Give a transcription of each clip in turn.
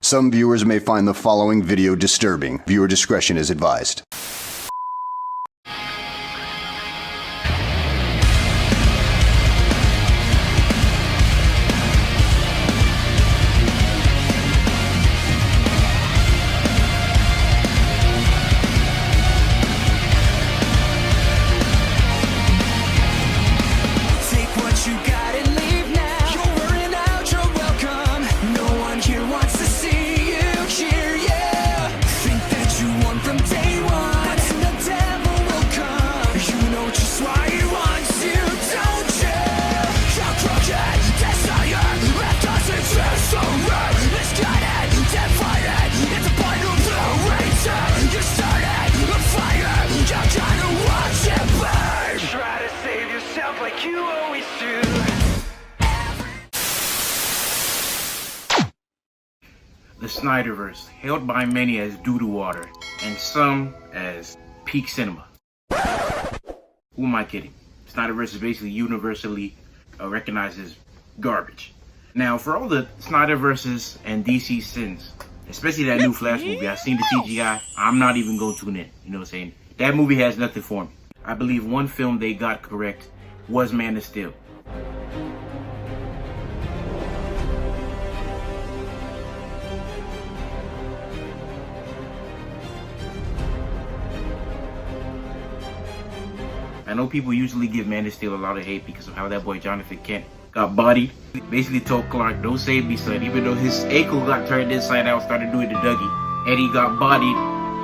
Some viewers may find the following video disturbing. Viewer discretion is advised. The Snyderverse, hailed by many as doo-doo water, and some as peak cinema. Who am I kidding? Snyderverse is basically universally recognized as garbage. Now, for all the Snyderverses and DC sins, especially that new Flash movie, I've seen the CGI, I'm not even going to tune in. You know what I'm saying? That movie has nothing for me. I believe one film they got correct was Man of Steel. I know people usually give Man of Steel a lot of hate because of how that boy Jonathan Kent got bodied. He basically told Clark, "Don't save me, son," even though his ankle got turned inside out, started doing the Dougie, and he got bodied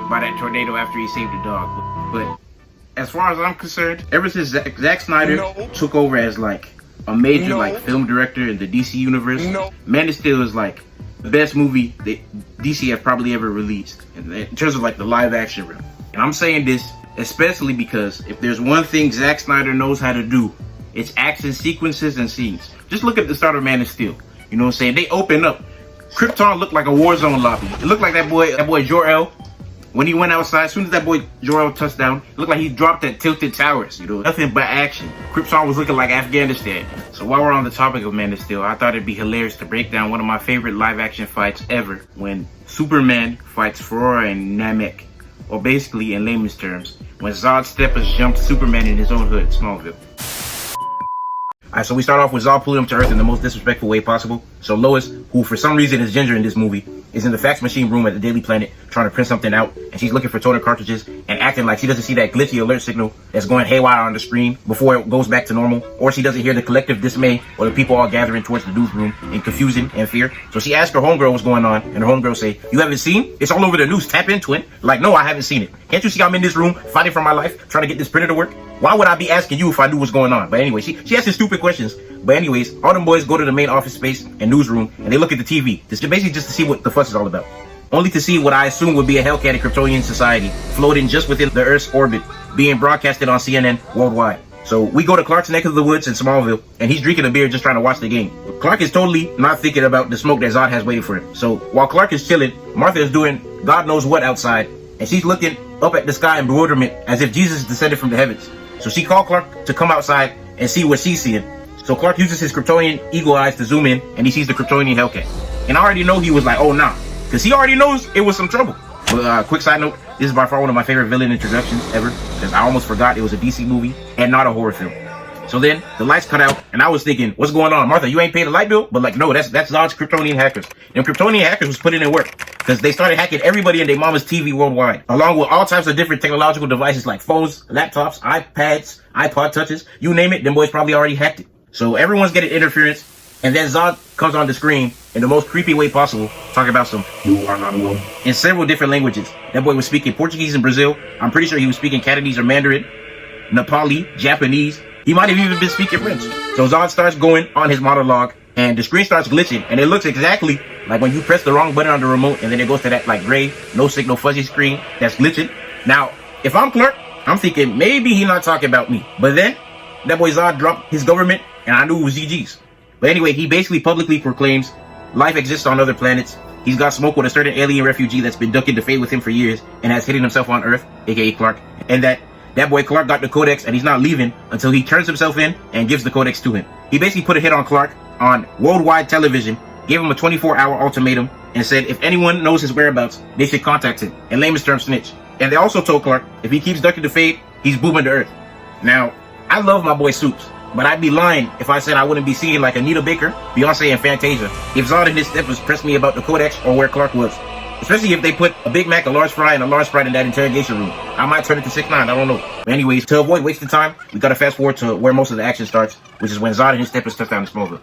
by that tornado after he saved the dog. But as far as I'm concerned, ever since Zack Snyder took over as like a major film director in the DC universe, Man of Steel is like the best movie that DC has probably ever released in terms of like the live action realm. And I'm saying this especially because if there's one thing Zack Snyder knows how to do, it's action sequences and scenes. Just look at the start of Man of Steel. You know what I'm saying? They open up. Krypton looked like a war zone lobby. It looked like that boy Jor-El, when he went outside, as soon as that boy Jor-El touched down, it looked like he dropped at Tilted Towers. You know, nothing but action. Krypton was looking like Afghanistan. So while we're on the topic of Man of Steel, I thought it'd be hilarious to break down one of my favorite live action fights ever, when Superman fights Faora and Namek. Or basically, in layman's terms, when Zod Steppers jumped Superman in his own hood, Smallville. Alright, so we start off with Zod pulling him to Earth in the most disrespectful way possible. So Lois, who for some reason is ginger in this movie, is in the fax machine room at the Daily Planet trying to print something out, and she's looking for toner cartridges and acting like she doesn't see that glitchy alert signal that's going haywire on the screen before it goes back to normal, or she doesn't hear the collective dismay or the people all gathering towards the newsroom in confusion and fear. So she asks her homegirl what's going on, and her homegirl say, "You haven't seen? It's all over the news. Tap into it." Like, "No, I haven't seen it. Can't you see I'm in this room fighting for my life, trying to get this printer to work? Why would I be asking you if I knew what's going on?" But anyway, she asks stupid questions. But anyways, all them boys go to the main office space and newsroom, and they look at the TV. It's basically just to see what the fuss is all about. Only to see what I assume would be a Hellcat Kryptonian society floating just within the Earth's orbit, being broadcasted on CNN worldwide. So we go to Clark's neck of the woods in Smallville, and he's drinking a beer just trying to watch the game. Clark is totally not thinking about the smoke that Zod has waiting for him. So while Clark is chilling, Martha is doing God knows what outside, and she's looking up at the sky in bewilderment as if Jesus descended from the heavens. So she called Clark to come outside and see what she's seeing. So Clark uses his Kryptonian eagle eyes to zoom in, and he sees the Kryptonian Hellcat. And I already know he was like, "Oh nah," because he already knows it was some trouble. But quick side note, this is by far one of my favorite villain introductions ever, because I almost forgot it was a DC movie and not a horror film. So then the lights cut out, and I was thinking, what's going on? Martha, you ain't paid a light bill? But like, no, that's Zod's Kryptonian hackers. Them Kryptonian hackers was putting in work, because they started hacking everybody in their mama's TV worldwide, along with all types of different technological devices like phones, laptops, iPads, iPod touches, you name it, them boys probably already hacked it. So everyone's getting interference, and then Zod comes on the screen in the most creepy way possible, talking about some "you are not alone" in several different languages. That boy was speaking Portuguese in Brazil. I'm pretty sure he was speaking Cantonese or Mandarin, Nepali, Japanese. He might have even been speaking French. So Zod starts going on his monologue, and the screen starts glitching, and it looks exactly like when you press the wrong button on the remote, and then it goes to that like gray, no signal, fuzzy screen that's glitching. Now, if I'm Clark, I'm thinking maybe he's not talking about me. But then that boy Zod dropped his government, and I knew it was GG's. But anyway, he basically publicly proclaims life exists on other planets. He's got smoke with a certain alien refugee that's been ducking the fate with him for years and has hidden himself on Earth, aka Clark. And that boy Clark got the codex, and he's not leaving until he turns himself in and gives the codex to him. He basically put a hit on Clark on worldwide television, gave him a 24-hour ultimatum, and said if anyone knows his whereabouts, they should contact him. In layman's terms, snitch. And they also told Clark if he keeps ducking the fade, he's booming to earth. Now, I love my boy Soups, but I'd be lying if I said I wouldn't be seeing like Anita Baker, Beyonce, and Fantasia if Zod and his steppers pressed me about the Codex or where Clark was. Especially if they put a Big Mac, a large fry, and a large Sprite in that interrogation room. I might turn it to 6ix9ine, I don't know. But anyways, to avoid wasting time, we gotta fast forward to where most of the action starts, which is when Zod and his steppers touch down in Smallville.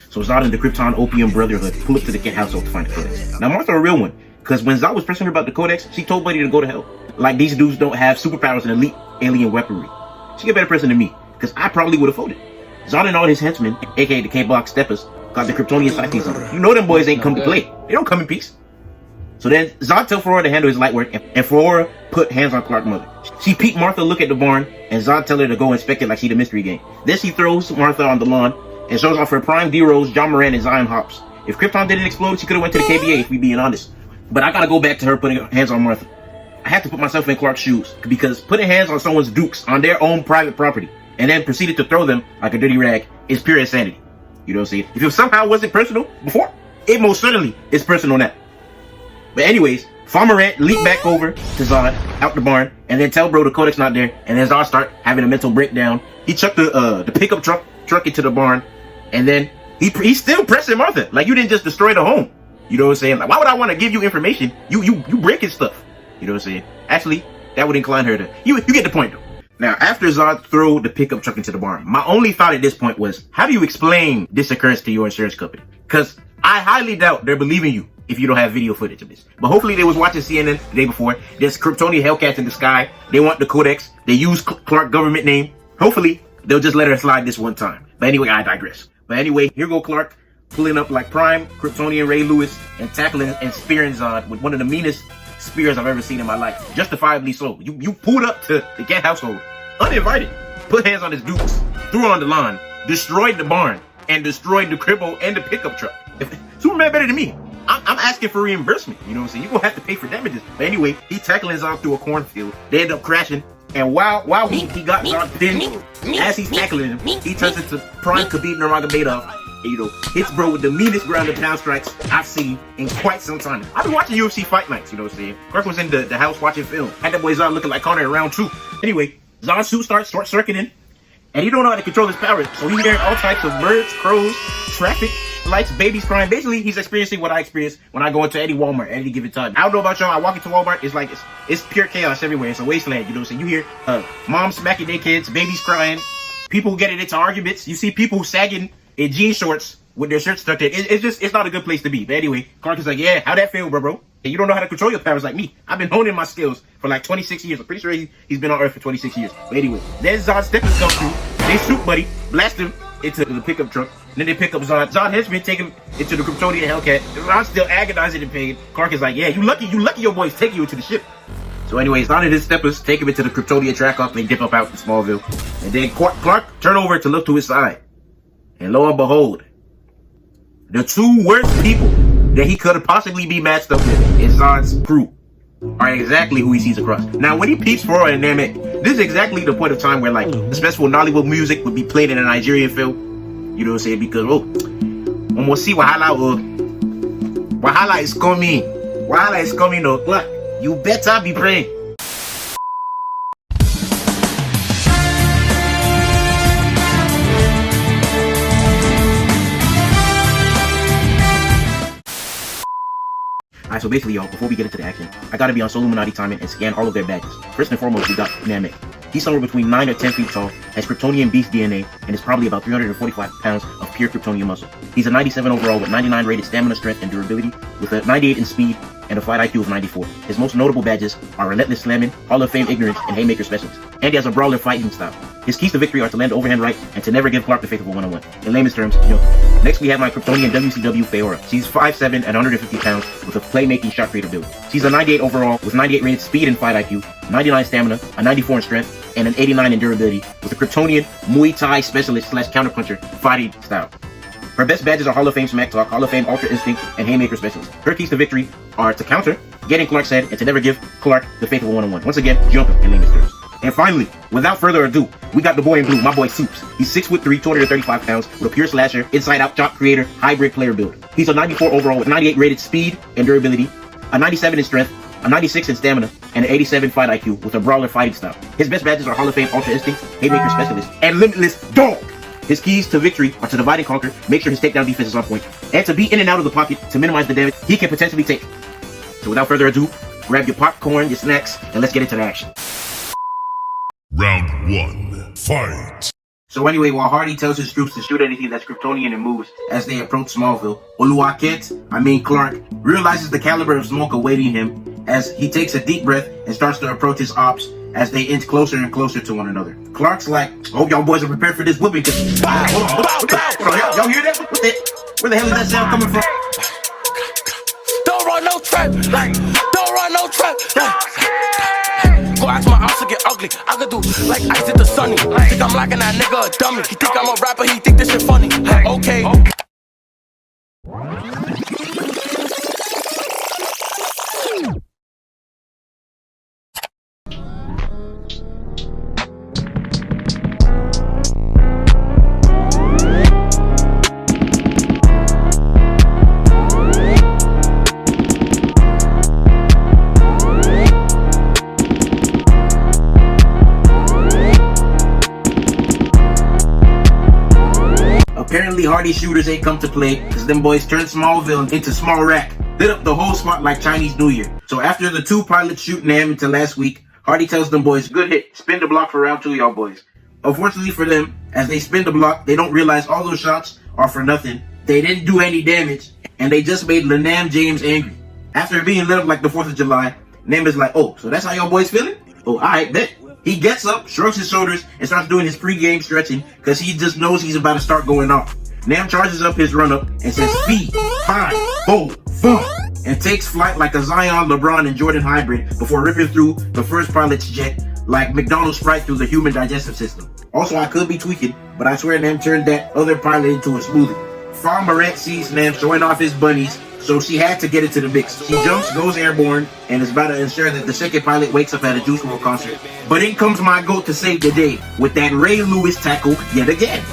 So Zod and the Krypton Opium Brotherhood pull up to the Kent household to find the Codex. Now Martha a real one, because when Zod was pressing her about the Codex, she told Buddy to go to hell. Like these dudes don't have superpowers and elite alien weaponry. She a better person than me, because I probably would have folded. Zod and all his henchmen, aka the K-Block Steppers, got the Kryptonian psyches on them. You know them boys ain't come to play. They don't come in peace. So then Zod tell Faora to handle his light work, and Faora put hands on Clark's mother. She peeked Martha look at the barn, and Zod tell her to go inspect it like she the mystery game. Then she throws Martha on the lawn, and shows off her prime D-Rose, John Moran, and Zion Hops. If Krypton didn't explode, she could have went to the KBA if we being honest. But I gotta go back to her putting hands on Martha. I have to put myself in Clark's shoes, because putting hands on someone's dukes on their own private property, and then proceeded to throw them like a dirty rag, is pure insanity. You know what I'm saying? If it somehow wasn't personal before, it most certainly is personal now. But anyways, Farmerant leaped back over to Zod, out the barn, and then tell bro the Codex not there, and then Zod start having a mental breakdown. He chucked the pickup truck into the barn, and then he's still pressing Martha. Like, you didn't just destroy the home. You know what I'm saying? Like, why would I want to give you information? You breaking stuff. You know what I'm saying? Actually, that would incline her to... You get the point, though. Now, after Zod threw the pickup truck into the barn, my only thought at this point was, how do you explain this occurrence to your insurance company? Because I highly doubt they're believing you if you don't have video footage of this. But hopefully they was watching CNN the day before. There's Kryptonian Hellcats in the sky. They want the Codex. They use Clark government name. Hopefully, they'll just let her slide this one time. But anyway, I digress. But anyway, here go Clark, pulling up like prime Kryptonian Ray Lewis and tackling and spearing Zod with one of the meanest spears I've ever seen in my life. Justifiably so. You pulled up to the Kent household, uninvited, put hands on his dukes, threw on the lawn, destroyed the barn, and destroyed the cribble and the pickup truck. If Superman better than me, I'm asking for reimbursement. You know what I'm saying? You're gonna have to pay for damages. But anyway, he tackling Zod through a cornfield. They end up crashing. And while he got Zod thin, as he's tackling him, he turns into prime Khabib Nurmagomedov. And, you know, hits bro with the meanest ground and pound strikes I've seen in quite some time. I've been watching UFC fight nights, you know what I'm saying? Clark was in the house watching film. Had that boy Zod looking like Connor in round 2. Anyway, Zod's suit starts short-circuiting, and he don't know how to control his powers. So he's hearing all types of birds, crows, traffic lights, babies crying. Basically, he's experiencing what I experience when I go into any Walmart at any given time. I don't know about y'all. I walk into Walmart, it's like it's pure chaos everywhere. It's a wasteland. You know what I'm saying? You hear moms smacking their kids, babies crying, people getting into arguments. You see people sagging in jean shorts with their shirts tucked in. It's not a good place to be. But anyway, Clark is like, yeah, how'd that feel, bro? And you don't know how to control your powers like me. I've been honing my skills for like 26 years. I'm pretty sure he's been on Earth for 26 years. But anyway, then Zod's steppers come through. They shoot Buddy, blast him into the pickup truck. And then they pick up Zod. Zod henchmen take him into the Kryptonian Hellcat. Zod's still agonizing in pain. Clark is like, yeah, you lucky your boys taking you into the ship. So anyways, Zod and his steppers take him into the Kryptonian track off. They dip up out to Smallville. And then Clark turn over to look to his side. And lo and behold, the two worst people that he could have possibly be matched up with in Zod's crew are exactly who he sees across. Now, when he peeps Faora and Namek, this is exactly the point of time where like the special Nollywood music would be played in a Nigerian film. You know what I'm saying? Because almost see Wahala is coming. Wahala is coming, oh Clark. You better be praying. Alright, so basically, y'all, before we get into the action, I gotta be on Soluminati timing and scan all of their badges. First and foremost, we got Namek. He's somewhere between 9 or 10 feet tall, has Kryptonian beast DNA, and is probably about 345 pounds of pure Kryptonian muscle. He's a 97 overall with 99 rated stamina, strength, and durability, with a 98 in speed and a fight IQ of 94. His most notable badges are Relentless Slamming, Hall of Fame Ignorance, and Haymaker Specialist. And he has a brawler fighting style. His keys to victory are to land overhand right and to never give Clark the faithful one-on-one. In layman's terms, you know. Next, we have my Kryptonian WCW Faora. She's 5'7" and 150 pounds with a playmaking shot creative ability. She's a 98 overall with 98 rated speed and fight IQ, 99 stamina, a 94 in strength, and an 89 in durability with a Kryptonian Muay Thai specialist / counterpuncher fighting style. Her best badges are Hall of Fame Smack Talk, Hall of Fame Ultra Instinct, and Haymaker Specialist. Her keys to victory are to counter, get in Clark's head, and to never give Clark the faith of a one-on-one. Once again, jump him and name his terms. And finally, without further ado, we got the boy in blue, my boy Soups. He's 6'3", 235 pounds, with a pure slasher, inside-out chop creator, hybrid player build. He's a 94 overall with 98 rated speed and durability, a 97 in strength, a 96 in stamina, and an 87 fight IQ with a brawler fighting style. His best badges are Hall of Fame Ultra Instinct, Haymaker Specialist, and Limitless Dog. His keys to victory are to divide and conquer, make sure his takedown defense is on point, and to be in and out of the pocket to minimize the damage he can potentially take. So without further ado, grab your popcorn, your snacks, and let's get into the action. Round 1, fight! So anyway, while Hardy tells his troops to shoot anything that's Kryptonian and moves as they approach Smallville, Clark, realizes the caliber of smoke awaiting him as he takes a deep breath and starts to approach his ops as they inch closer and closer to one another. Clark's like, I hope y'all boys are prepared for this whooping, cause y'all hear that? Where the hell is that sound coming from? Don't run no trap, don't run no trap. Go ask my ops to get ugly. I could do like ice at the sunny. Think I'm liking that nigga a dummy. He think I'm a rapper, he think this shit funny. Okay. Apparently Hardy's shooters ain't come to play because them boys turned Smallville into small rack, lit up the whole spot like Chinese New Year. So after the two pilots shooting him into last week, Hardy tells them boys, good hit, spin the block for round 2, y'all boys. Unfortunately for them, as they spin the block, they don't realize all those shots are for nothing. They didn't do any damage, and they just made Lanam James angry. After being lit up like the 4th of July, Nam is like, oh, so that's how y'all boys feeling? Oh, alright, bet. He gets up, shrugs his shoulders, and starts doing his pre-game stretching because he just knows he's about to start going off. Nam charges up his run-up and says speed, 5, 4, 4, and takes flight like a Zion, LeBron, and Jordan hybrid before ripping through the first pilot's jet like McDonald's Sprite through the human digestive system. Also, I could be tweaking, but I swear Nam turned that other pilot into a smoothie. Fa Morant sees Nam showing off his bunnies, so she had to get into the mix. She jumps, goes airborne, and is about to ensure that the second pilot wakes up at a Juice WRLD concert. But in comes my GOAT to save the day with that Ray Lewis tackle yet again.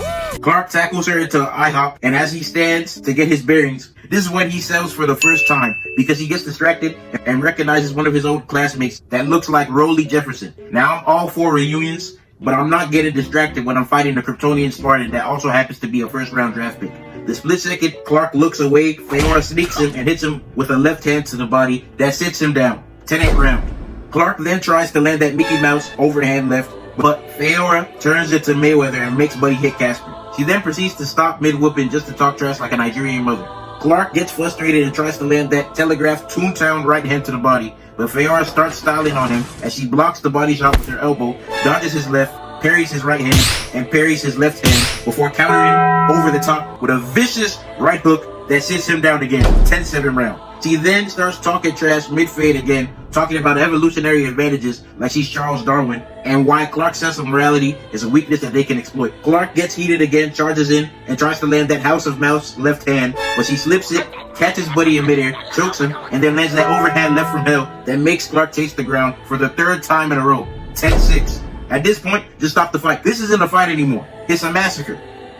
Clark tackles her into IHOP, and as he stands to get his bearings, this is when he sells for the first time because he gets distracted and recognizes one of his old classmates that looks like Rolly Jefferson. Now I'm all for reunions, but I'm not getting distracted when I'm fighting a Kryptonian Spartan that also happens to be a first-round draft pick. The split second Clark looks away, Faora sneaks him and hits him with a left hand to the body that sits him down. 10th round. Clark then tries to land that Mickey Mouse overhand left, but Faora turns it to Mayweather and makes Buddy hit Casper. She then proceeds to stop mid-whooping just to talk trash like a Nigerian mother. Clark gets frustrated and tries to land that telegraph Toontown right hand to the body, but Faora starts styling on him as she blocks the body shot with her elbow, dodges his left, parries his right hand, and parries his left hand before countering over the top with a vicious right hook that sits him down again. 10-7 round. She then starts talking trash mid-fade again, talking about evolutionary advantages like she's Charles Darwin, and why Clark's sense of morality is a weakness that they can exploit. Clark gets heated again, charges in, and tries to land that House of Mouse left hand, but she slips it, catches Buddy in midair, chokes him, and then lands that overhand left from hell that makes Clark taste the ground for the 3rd time in a row. 10-6. At this point, just stop the fight. This isn't a fight anymore. It's a massacre.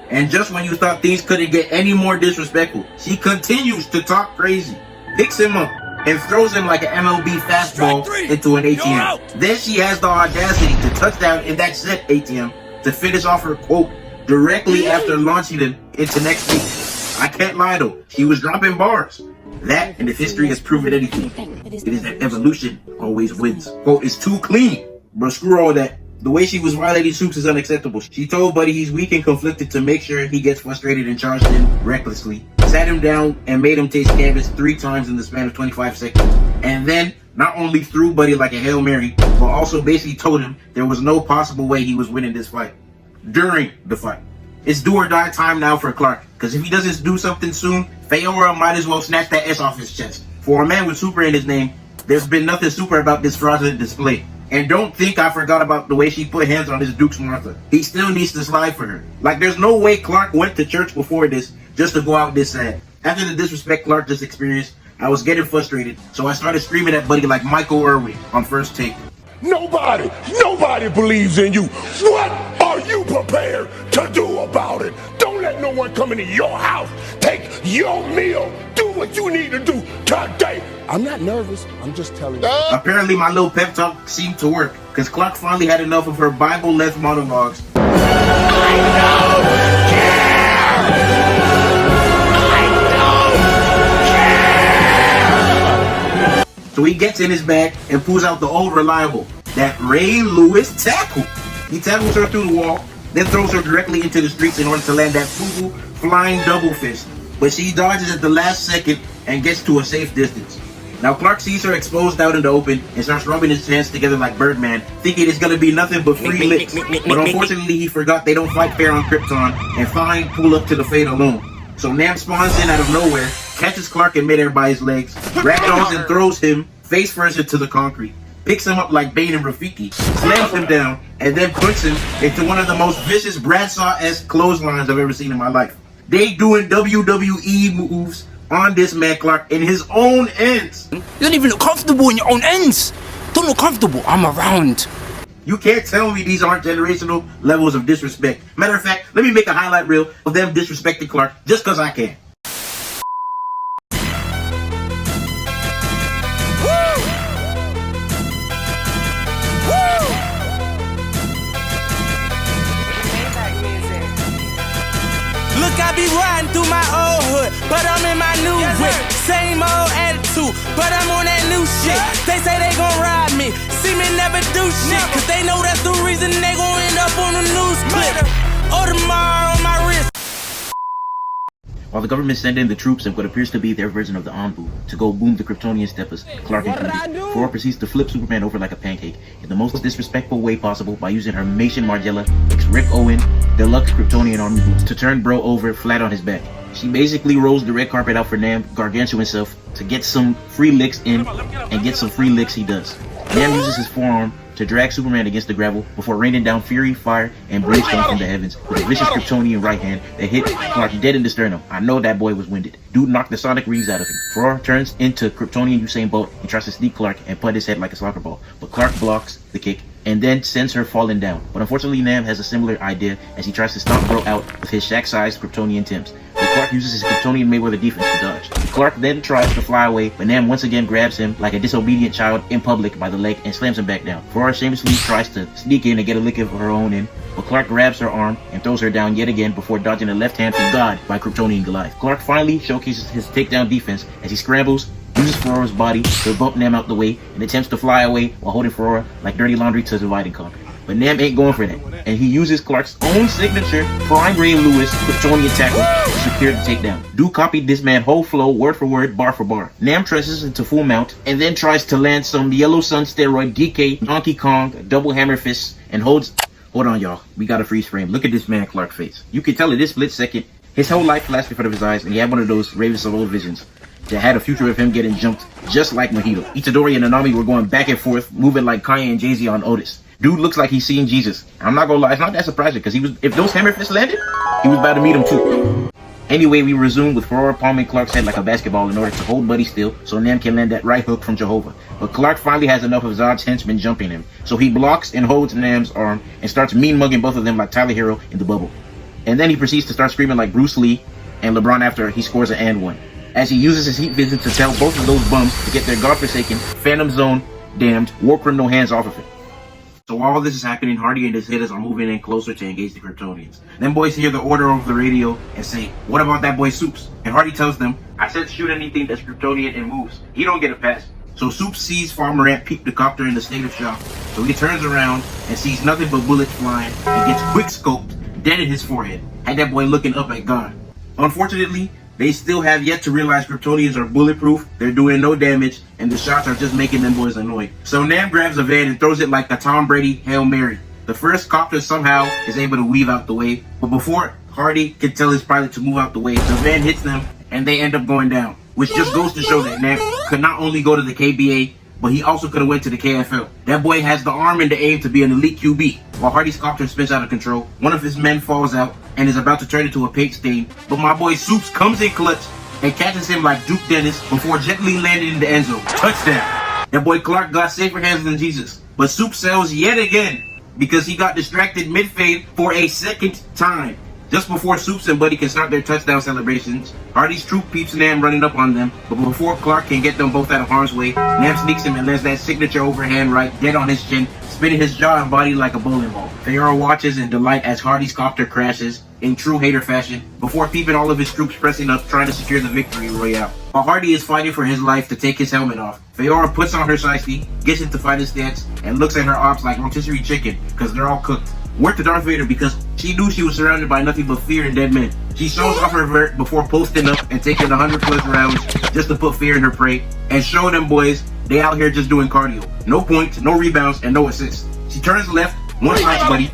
And just when you thought things couldn't get any more disrespectful, she continues to talk crazy, picks him up, and throws him like an MLB fastball into an ATM. Then she has the audacity to touch down in that set ATM to finish off her quote directly after launching him into next week. I can't lie though, she was dropping bars. That, and if history has proven anything, it is that evolution always wins. Quote, it's too clean. But screw all that. The way she was violating Soups is unacceptable. She told Buddy he's weak and conflicted to make sure he gets frustrated and charged in recklessly. Sat him down and made him taste canvas 3 times in the span of 25 seconds. And then not only threw Buddy like a Hail Mary, but also basically told him there was no possible way he was winning this fight. During the fight. It's do or die time now for Clark, because if he doesn't do something soon, Faora might as well snatch that S off his chest. For a man with super in his name, there's been nothing super about this fraudulent display. And don't think I forgot about the way she put hands on his Duke's Martha. He still needs to slide for her. Like, there's no way Clark went to church before this just to go out this sad. After the disrespect Clark just experienced, I was getting frustrated, so I started screaming at Buddy like Michael Irwin on First Take. Nobody believes in you. What are you prepared to do about it? Don't let no one come into your house, take your meal, do what you need to do today. I'm not nervous, I'm just telling you. Apparently my little pep talk seemed to work, because Clark finally had enough of her Bible-less monologues. So he gets in his bag and pulls out the old reliable, that Ray Lewis tackle. He tackles her through the wall, then throws her directly into the streets in order to land that fugu flying double fist. But she dodges at the last second and gets to a safe distance. Now Clark sees her exposed out in the open and starts rubbing his hands together like Birdman, thinking it's gonna be nothing but free licks. But unfortunately he forgot they don't fight fair on Krypton and find Pull up to the fate alone. So Nam spawns in out of nowhere, catches Clark in midair by his legs, ragdolls and throws him face first into the concrete, picks him up like Bane and Rafiki, slams him down, and then puts him into one of the most vicious Bradshaw-esque clotheslines I've ever seen in my life. They doing WWE moves on this man Clark in his own ends. You don't even look comfortable in your own ends. Don't look comfortable. I'm around. You can't tell me these aren't generational levels of disrespect. Matter of fact, let me make a highlight reel of them disrespecting Clark just because I can. Look, I be riding through my old hood, but I'm in my new whip. Same old attitude, but I'm on that new shit. They say they gon' ride me, see me never do shit, cause they know that's the reason they gon' end up on the news clip. Audemars on my wrist. While the government sent in the troops and what appears to be their version of the Anbu to go boom the Kryptonian steppers, Clark included, Faora proceeds to flip Superman over like a pancake in the most disrespectful way possible by using her Mason Margiela X Rick Owen deluxe Kryptonian army boots to turn bro over flat on his back. She basically rolls the red carpet out for Nam gargantuan self to get some free licks in, and get some free licks he does. Nam uses his forearm to drag Superman against the gravel before raining down fury, fire, and brimstone from the heavens with a vicious Kryptonian right hand that hit Clark dead in the sternum. I know that boy was winded. Dude knocked the sonic reeds out of him. Faora turns into Kryptonian Usain Bolt and tries to sneak Clark and punt his head like a soccer ball, but Clark blocks the kick and then sends her falling down. But unfortunately Nam has a similar idea as he tries to stomp bro out with his Shaq-sized Kryptonian Timbs. But Clark uses his Kryptonian Mayweather defense to dodge. Clark then tries to fly away, but Nam once again grabs him like a disobedient child in public by the leg and slams him back down. Faora shamelessly tries to sneak in and get a lick of her own in, but Clark grabs her arm and throws her down yet again before dodging a left hand from God by Kryptonian Goliath. Clark finally showcases his takedown defense as he scrambles, uses Faora's body to bump Nam out the way, and attempts to fly away while holding Faora like dirty laundry to divide and conquer. But Nam ain't going for that, and he uses Clark's own signature Prime Ray Lewis Kryptonian tackle to secure the takedown. Dude copied this man whole flow, word for word, bar for bar. Nam tresses into full mount, and then tries to land some Yellow Sun steroid DK Donkey Kong double hammer fists, and holds... Hold on, y'all. We got a freeze frame. Look at this man Clark's face. You can tell in this split second, his whole life flashed in front of his eyes, and he had one of those Ravens of old visions that had a future of him getting jumped just like Mojito. Itadori and Nanami were going back and forth, moving like Kanye and Jay-Z on Otis. Dude looks like he's seeing Jesus. I'm not gonna lie, it's not that surprising, because if those hammer fists landed, he was about to meet him too. Anyway, we resume with Faora palming Clark's head like a basketball in order to hold Buddy still so Nam can land that right hook from Jehovah. But Clark finally has enough of Zod's henchmen jumping him, so he blocks and holds Nam's arm and starts mean mugging both of them like Tyler Hero in the bubble. And then he proceeds to start screaming like Bruce Lee and LeBron after he scores an and one, as he uses his heat vision to tell both of those bums to get their godforsaken, Phantom Zone damned war criminal hands off of him. So while all this is happening, Hardy and his hitters are moving in closer to engage the Kryptonians. Them boys hear the order over the radio and say, "What about that boy Soups?" And Hardy tells them, "I said shoot anything that's Kryptonian and moves. He don't get a pass." So Soups sees Farmer Ant peek the copter in the state of shock. So he turns around and sees nothing but bullets flying and gets quick scoped dead in his forehead. Had that boy looking up at God. Unfortunately, they still have yet to realize Kryptonians are bulletproof, they're doing no damage, and the shots are just making them boys annoyed. So Nam grabs a van and throws it like a Tom Brady Hail Mary. The first copter somehow is able to weave out the way, but before Hardy can tell his pilot to move out the way, the van hits them and they end up going down. Which just goes to show that Nam could not only go to the KBA, but he also could have went to the KFL. That boy has the arm and the aim to be an elite QB. While Hardy's copter spins out of control, one of his men falls out and is about to turn into a paint stain, but my boy Soups comes in clutch and catches him like Duke Dennis before gently landing in the end zone. Touchdown. That boy Clark got safer hands than Jesus. But Soup sells yet again because he got distracted mid-fade for a second time. Just before Soups and Buddy can start their touchdown celebrations, Hardy's troop peeps Nam running up on them, but before Clark can get them both out of harm's way, Nam sneaks him and lands that signature overhand right dead on his chin, spinning his jaw and body like a bowling ball. Faora watches in delight as Hardy's copter crashes in true hater fashion, before peeping all of his troops pressing up trying to secure the victory royale. While Hardy is fighting for his life to take his helmet off, Faora puts on her shiesty, gets into fighting stance, and looks at her ops like rotisserie chicken, because they're all cooked. Word to Darth Vader because she knew she was surrounded by nothing but fear and dead men. She shows off her vert before posting up and taking 100 plus rounds just to put fear in her prey and show them boys they out here just doing cardio. No points, no rebounds, and no assists. She turns left, one shots Buddy,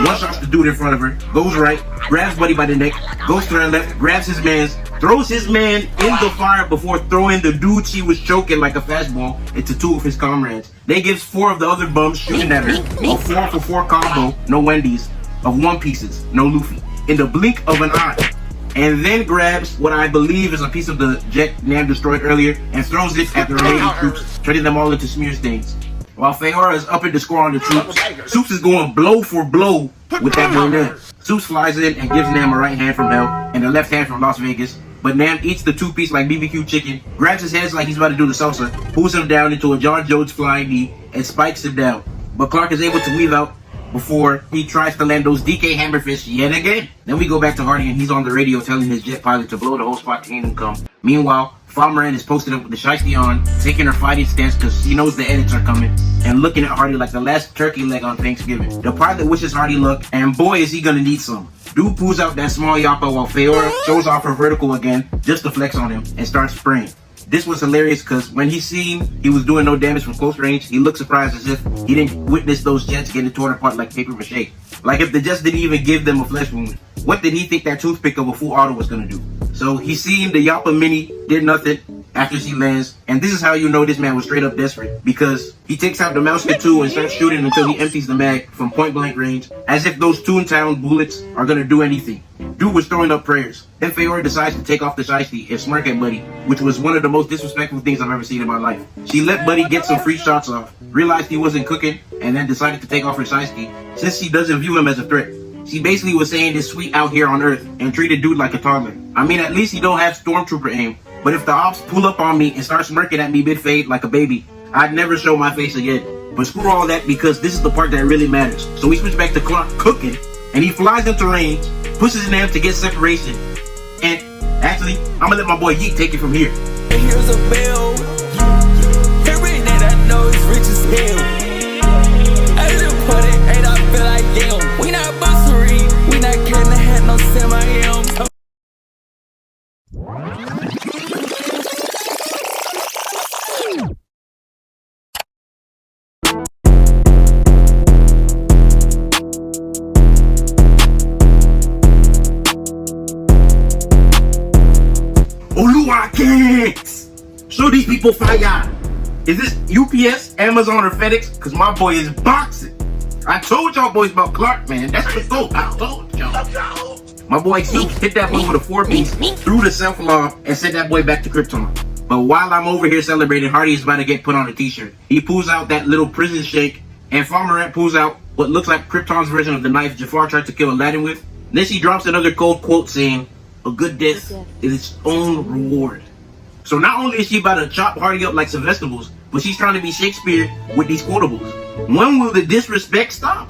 one shots the dude in front of her, goes right, grabs Buddy by the neck, goes to her left, grabs his man's, throws his man in the fire before throwing the dude she was choking like a fastball into two of his comrades. They gives 4 of the other bums shooting at her a 4-for-4 combo, no Wendy's, of One Pieces, no Luffy, in the blink of an eye. And then grabs what I believe is a piece of the jet Nam destroyed earlier and throws it at the remaining troops, turning them all into smear stains. While Faora is upping the score on the troops, Soups is going blow for blow with that boy Nam. Soups flies in and gives Nam a right hand from hell and a left hand from Las Vegas. But Nam eats the 2-piece like BBQ chicken, grabs his hands like he's about to do the salsa, pulls him down into a John Jones flying knee, and spikes him down. But Clark is able to weave out before he tries to land those DK hammerfish yet again. Then we go back to Hardy and he's on the radio telling his jet pilot to blow the whole spot to Kingdom Come. Meanwhile, Faora is posted up with the shiesty on, taking her fighting stance because she knows the edits are coming, and looking at Hardy like the last turkey leg on Thanksgiving. The pilot wishes Hardy luck, and boy is he gonna need some. Dude pulls out that small yappa while Faora shows off her vertical again, just to flex on him, and starts spraying. This was hilarious because when he seen he was doing no damage from close range, he looked surprised as if he didn't witness those jets getting torn apart like paper mache. Like if the jets didn't even give them a flesh wound, what did he think that toothpick of a full auto was gonna do? So he seen the Yappa Mini did nothing after she lands, and this is how you know this man was straight up desperate, because he takes out the Mousket 2 and starts shooting until he empties the mag from point blank range, as if those Toontown bullets are gonna do anything. Dude was throwing up prayers. Then Faora decides to take off the shiesty and smirk at Buddy, which was one of the most disrespectful things I've ever seen in my life. She let Buddy get some free shots off, realized he wasn't cooking, and then decided to take off her shiesty, since she doesn't view him as a threat. She basically was saying this sweet out here on Earth and treated dude like a toddler. I mean, at least he don't have stormtrooper aim. But if the ops pull up on me and start smirking at me mid-fade like a baby, I'd never show my face again. But screw all that because this is the part that really matters. So we switch back to Clark cooking, and he flies into range, pushes Nam to get separation. And actually, I'm gonna let my boy Yeet take it from here. Here's a bill. Every day I know it's rich as hell. I just put it, and I feel like damn. We not bussery, we not getting the hat, no semi-am. Oluwa Kicks! Show these people fire! Is this UPS, Amazon, or FedEx? Cause my boy is boxing. I told y'all boys about Clark, man. That's the goal. I told y'all. My boy Soups hit that boy with a 4-piece, threw the self-lob, and sent that boy back to Krypton. But while I'm over here celebrating, Hardy is about to get put on a t-shirt. He pulls out that little prison shake, and Faora pulls out what looks like Krypton's version of the knife Jafar tried to kill Aladdin with. Then she drops another cold quote saying, "A good death is its own reward." So not only is she about to chop Hardy up like some vegetables, but she's trying to be Shakespeare with these quotables. When will the disrespect stop?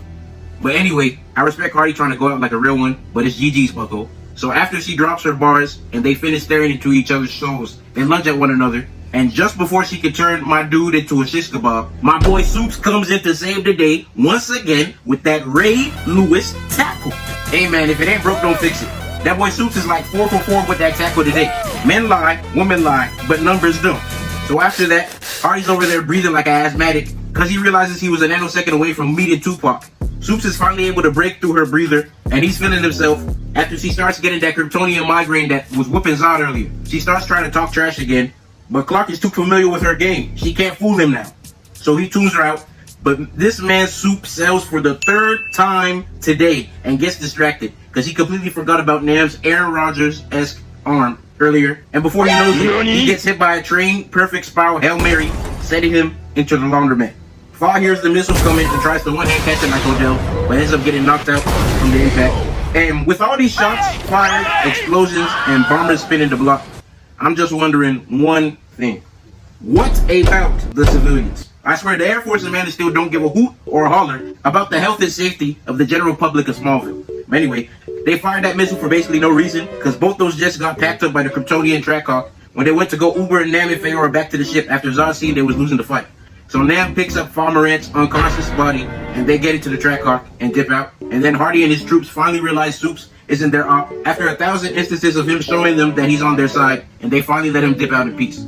But anyway, I respect Hardy trying to go out like a real one, but it's GG's bucko. So after she drops her bars and they finish staring into each other's souls, they lunge at one another. And just before she could turn my dude into a shish kebab, my boy Soups comes in to save the day once again with that Ray Lewis tackle. Hey man, if it ain't broke, don't fix it. That boy Soups is like 4 for 4 with that tackle today. Men lie, women lie, but numbers don't. So after that, Hardy's over there breathing like an asthmatic because he realizes he was a nanosecond away from meeting Tupac. Soups is finally able to break through her breather, and he's feeling himself after she starts getting that Kryptonian migraine that was whooping Zod earlier. She starts trying to talk trash again, but Clark is too familiar with her game. She can't fool him now. So he tunes her out, but this man Soup sells for the 3rd time today and gets distracted because he completely forgot about Nam's Aaron Rodgers-esque arm earlier. And before he knows it, he gets hit by a train, perfect spiral Hail Mary, setting him into the laundromat. Faora hears the missile coming and tries to one-hand catch it like Odell, but ends up getting knocked out from the impact. And with all these shots, fire, explosions, and bombers spinning the block, I'm just wondering one thing. What about the civilians? I swear the Air Force and Man of Steel don't give a hoot or a holler about the health and safety of the general public of Smallville. But anyway, they fired that missile for basically no reason, because both those jets got packed up by the Kryptonian Trackhawk when they went to go Uber and Nam and Faora back to the ship after Zod seen they was losing the fight. So Nam picks up Farmerant's unconscious body, and they get into the Trackhawk and dip out. And then Hardy and his troops finally realize Soups isn't their op after 1,000 instances of him showing them that he's on their side, and they finally let him dip out in peace.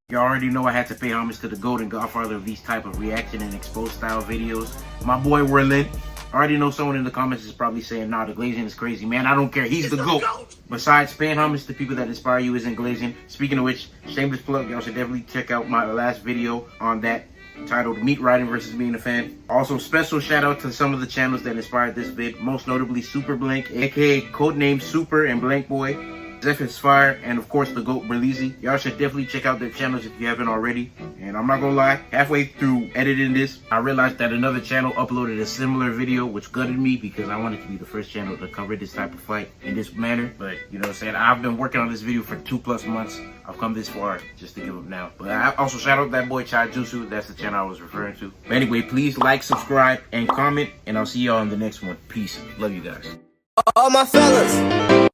You already know I had to pay homage to the golden godfather of these type of reaction and exposed style videos, my boy Werlin. I already know someone in the comments is probably saying, nah, the glazing is crazy. Man, I don't care. He's the GOAT. Besides paying homage to people that inspire you isn't glazing. Speaking of which, shameless plug, y'all should definitely check out my last video on that, titled Meat Riding versus Being a Fan. Also, special shout out to some of the channels that inspired this vid, most notably Super Blank, aka codename Super and Blank Boy, Zeph is Fire, and of course the GOAT Berleezy. Y'all should definitely check out their channels if you haven't already. And I'm not gonna lie, halfway through editing this, I realized that another channel uploaded a similar video, which gutted me because I wanted to be the first channel to cover this type of fight in this manner. But you know what I'm saying, I've been working on this video for 2+ months. I've come this far just to give up now. But I also shout out that boy Chai Jutsu, that's the channel I was referring to. But anyway, please like, subscribe, and comment, and I'll see y'all in the next one. Peace. Love you guys. All my fellas.